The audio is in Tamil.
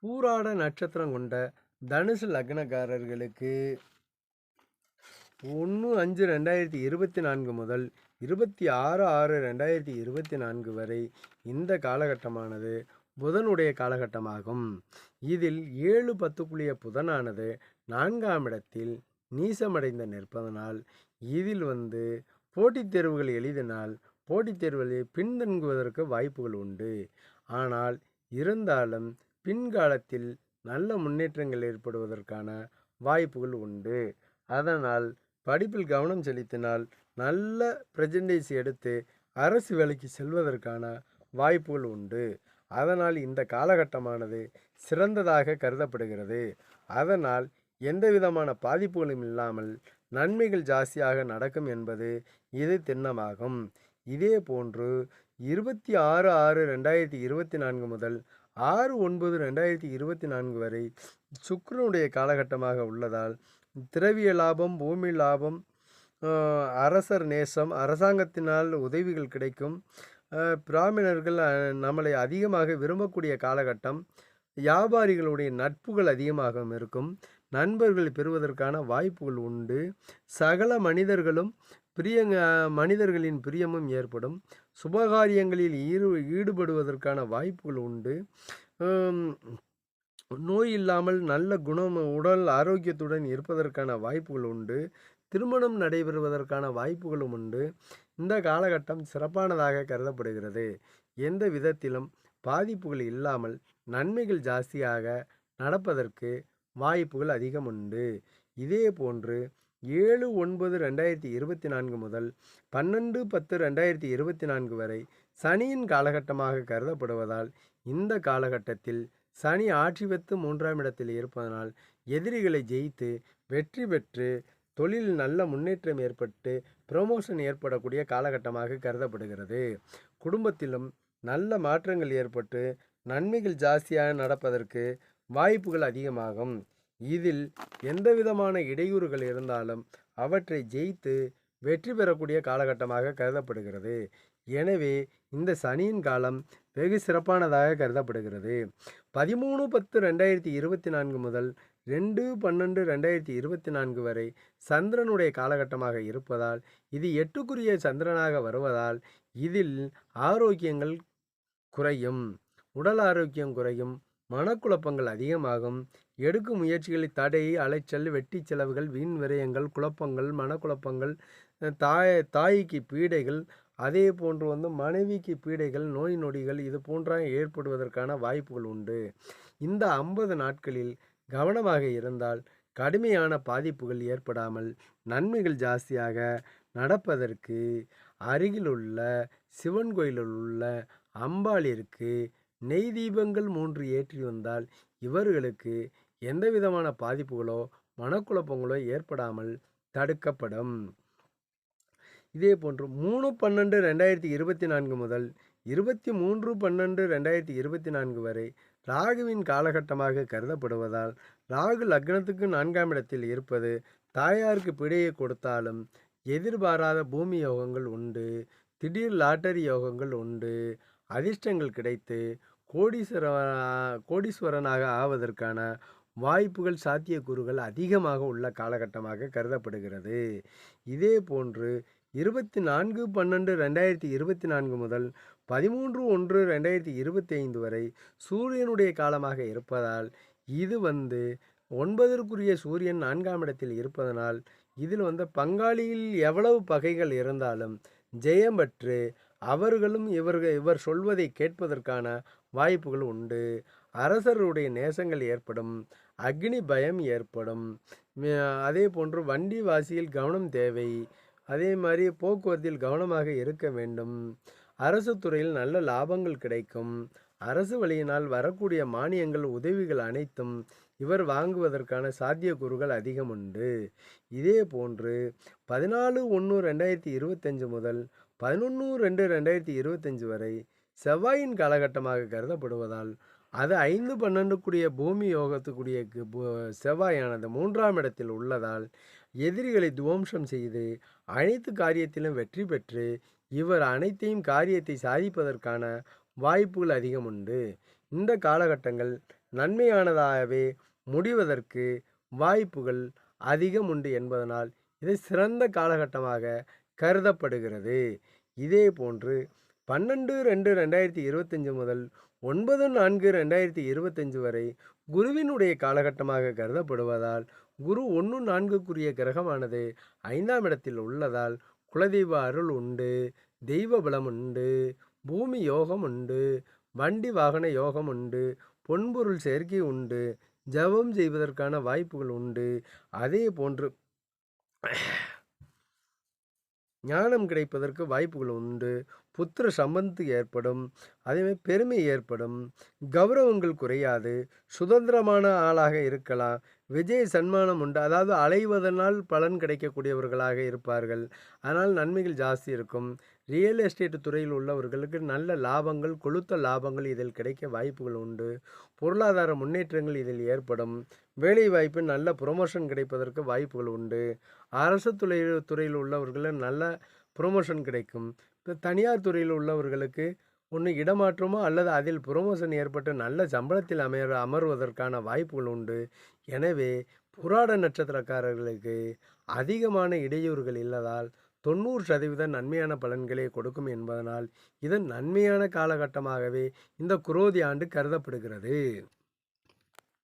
பூராட நட்சத்திரம் கொண்ட தனுசு லக்னக்காரர்களுக்கு 1/5/2024 முதல் 26/6/2024 வரை இந்த காலகட்டமானது புதனுடைய காலகட்டமாகும். இதில் 7/10 புதனானது 4ஆம் இடத்தில் நீசமடைந்து நிற்பதனால் இதில் போட்டித் தேர்வுகள் எழுதினால் போட்டித் தேர்வுகளில் பின்தங்குவதற்கு வாய்ப்புகள் உண்டு. ஆனால் இருந்தாலும் பின்காலத்தில் நல்ல முன்னேற்றங்கள் ஏற்படுவதற்கான வாய்ப்புகள் உண்டு. அதனால் படிப்பில் கவனம் செலுத்தினால் நல்ல பிரசன்டேஜ் எடுத்து அரசு வேலைக்கு செல்வதற்கான வாய்ப்புகள் உண்டு. அதனால் இந்த காலகட்டமானது சிறந்ததாக கருதப்படுகிறது. அதனால் எந்த விதமான பாதிப்புகளும் இல்லாமல் நன்மைகள் ஜாஸ்தியாக நடக்கும் என்பது இது திண்ணமாகும். இதே போன்று 26/6/2024 முதல் 6/9/2024 வரை சுக்கிரனுடைய காலகட்டமாக உள்ளதால் திரவிய லாபம், பூமி லாபம், அரசர் நேசம், அரசாங்கத்தினால் உதவிகள் கிடைக்கும், பிராமணர்கள் நம்மளை அதிகமாக விரும்பக்கூடிய காலகட்டம், வியாபாரிகளுடைய நட்புகள் அதிகமாக இருக்கும், நண்பர்கள் பெறுவதற்கான வாய்ப்புகள் உண்டு, சகல மனிதர்களின் பிரியமும் ஏற்படும், சுபகாரியங்களில் ஈடுபடுவதற்கான வாய்ப்புகள் உண்டு, நோய் இல்லாமல் நல்ல உடல் ஆரோக்கியத்துடன் இருப்பதற்கான வாய்ப்புகள் உண்டு, திருமணம் நடைபெறுவதற்கான வாய்ப்புகளும் உண்டு. இந்த காலகட்டம் சிறப்பானதாக கருதப்படுகிறது. எந்த விதத்திலும் பாதிப்புகள் இல்லாமல் நன்மைகள் ஜாஸ்தியாக நடப்பதற்கு வாய்ப்புகள் அதிகம் உண்டு. இதே போன்று 7/9/2024 முதல் 12/10/2024 வரை சனியின் காலகட்டமாக கருதப்படுவதால் இந்த காலகட்டத்தில் சனி ஆட்சி பெற்று 3ஆம் இடத்தில் இருப்பதனால் எதிரிகளை ஜெயித்து வெற்றி பெற்று தொழில் நல்ல முன்னேற்றம் ஏற்பட்டு ப்ரமோஷன் ஏற்படக்கூடிய காலகட்டமாக கருதப்படுகிறது. குடும்பத்திலும் நல்ல மாற்றங்கள் ஏற்பட்டு நன்மைகள் ஜாஸ்தியாக நடப்பதற்கு வாய்ப்புகள் அதிகமாகும். இதில் எந்த விதமான இடையூறுகள் இருந்தாலும் அவற்றை ஜெயித்து வெற்றி பெறக்கூடிய காலகட்டமாக கருதப்படுகிறது. எனவே இந்த சனியின் காலம் வெகு சிறப்பானதாக கருதப்படுகிறது. 13/10/2024 முதல் 2/12/2024 வரை சந்திரனுடைய காலகட்டமாக இருப்பதால் இது 8க்குரிய சந்திரனாக வருவதால் இதில் ஆரோக்கியங்கள் குறையும், உடல் ஆரோக்கியம் குறையும், மனக்குழப்பங்கள் அதிகமாகும், எடுக்கும் முயற்சிகளில் தடை, அலைச்சல், வெட்டி செலவுகள், வீண் விரயங்கள், குழப்பங்கள், மனக்குழப்பங்கள், தாய்க்கு பீடைகள், அதே போன்று மனைவிக்கு பீடைகள், நோய் நொடிகள் இது போன்ற ஏற்படுவதற்கான வாய்ப்புகள் உண்டு. இந்த 50 நாட்களில் கவனமாக இருந்தால் கடுமையான பாதிப்புகள் ஏற்படாமல் நன்மைகள் ஜாஸ்தியாக நடப்பதற்கு அருகிலுள்ள சிவன் கோயிலில் உள்ள அம்பாளிற்கு நெய் தீபங்கள் 3 ஏற்றி வந்தால் இவர்களுக்கு எந்த விதமான பாதிப்புகளோ மனக்குழப்பங்களோ ஏற்படாமல் தடுக்கப்படும். இதே போன்று 3/12/2024 முதல் 23/12/2024 வரை ராகுவின் காலகட்டமாக கருதப்படுவதால் ராகு லக்னத்துக்கு 4ஆம் இடத்தில் இருப்பது தாயாருக்கு பிழையை கொடுத்தாலும் எதிர்பாராத பூமி யோகங்கள் உண்டு, திடீர் லாட்டரி யோகங்கள் உண்டு, அதிர்ஷ்டங்கள் கிடைத்து கோடீஸ்வரனாக ஆவதற்கான வாய்ப்புகள், சாத்தியக்கூறுகள் அதிகமாக உள்ள காலகட்டமாக கருதப்படுகிறது. இதே போன்று 24/12/2024 முதல் 13/1/2025 வரை சூரியனுடைய காலமாக இருப்பதால் இது 9க்குரிய சூரியன் 4ஆம் இடத்தில் இருப்பதனால் இதில் பங்காளியில் எவ்வளவு பகைகள் இருந்தாலும் ஜெயம் பெற்று அவர்களும் இவர் சொல்வதை கேட்பதற்கான வாய்ப்புகள் உண்டு. அரசருடைய நேசங்கள் ஏற்படும், அக்னி பயம் ஏற்படும், அதே போன்று வண்டி வாசியில் கவனம் தேவை, அதே மாதிரி போக்குவரத்தில் கவனமாக இருக்க வேண்டும், அரசு துறையில் நல்ல லாபங்கள் கிடைக்கும், அரசு வழியினால் வரக்கூடிய மானியங்கள் உதவிகள் அனைத்தும் இவர் வாங்குவதற்கான சாத்தியக்கூறுகள் அதிகம் உண்டு. இதே போன்று 14/1/2025 முதல் 11/2/2025 வரை செவ்வாயின் காலகட்டமாக கருதப்படுவதால் அது 5/12க்குரிய பூமி யோகத்துக்குரிய செவ்வாயானது 3ஆம் இடத்தில் உள்ளதால் எதிரிகளை துவம்சம் செய்து அனைத்து காரியத்திலும் வெற்றி பெற்று இவர் அனைத்தையும் காரியத்தை சாதிப்பதற்கான வாய்ப்புகள் அதிகம் உண்டு. இந்த காலகட்டங்கள் நன்மையானதாகவே முடிவதற்கு வாய்ப்புகள் அதிகம் உண்டு என்பதனால் இது சிறந்த காலகட்டமாக கருதப்படுகிறது. இதே போன்று 12/2/2025 முதல் 9/4/2025 வரை குருவினுடைய காலகட்டமாக கருதப்படுவதால் குரு 1/4க்குரிய கிரகமானது 5ஆம் இடத்தில் உள்ளதால் குலதெய்வ அருள் உண்டு, தெய்வ பலம் உண்டு, பூமி யோகம் உண்டு, வண்டி வாகன யோகம் உண்டு, பொன்பொருள் சேர்க்கை உண்டு, ஜபம் செய்வதற்கான வாய்ப்புகள் உண்டு. அதே போன்று ஞானம் கிடைப்பதற்கு வாய்ப்புகள் உண்டு, புத்திர சம்பந்து ஏற்படும், அதேமாதிரி பெருமை ஏற்படும், கௌரவங்கள் குறையாது, சுதந்திரமான ஆளாக இருக்கலாம், விஜய சன்மானம் உண்டு, அதாவது அலைவதனால் பலன் கிடைக்கக்கூடியவர்களாக இருப்பார்கள். அதனால் நன்மைகள் ஜாஸ்தி இருக்கும். ரியல் எஸ்டேட் துறையில் உள்ளவர்களுக்கு நல்ல லாபங்கள், கொழுத்த லாபங்கள் இதில் கிடைக்க வாய்ப்புகள் உண்டு. பொருளாதார முன்னேற்றங்கள் இதில் ஏற்படும். வேலைவாய்ப்பு நல்ல ப்ரொமோஷன் கிடைப்பதற்கு வாய்ப்புகள் உண்டு. அரசு துறையில் உள்ளவர்கள் நல்ல ப்ரொமோஷன் கிடைக்கும். இப்போ தனியார் துறையில் உள்ளவர்களுக்கு ஒன்று இடமாற்றமோ அல்லது அதில் ப்ரொமோஷன் ஏற்பட்டு நல்ல சம்பளத்தில் அமர்வதற்கான வாய்ப்புகள் உண்டு. எனவே புராட நட்சத்திரக்காரர்களுக்கு அதிகமான இடையூறுகள் இல்லதால் 90% நன்மையான பலன்களை கொடுக்கும் என்பதனால் இது நன்மையான காலகட்டமாகவே இந்த குரோதி ஆண்டு கருதப்படுகிறது.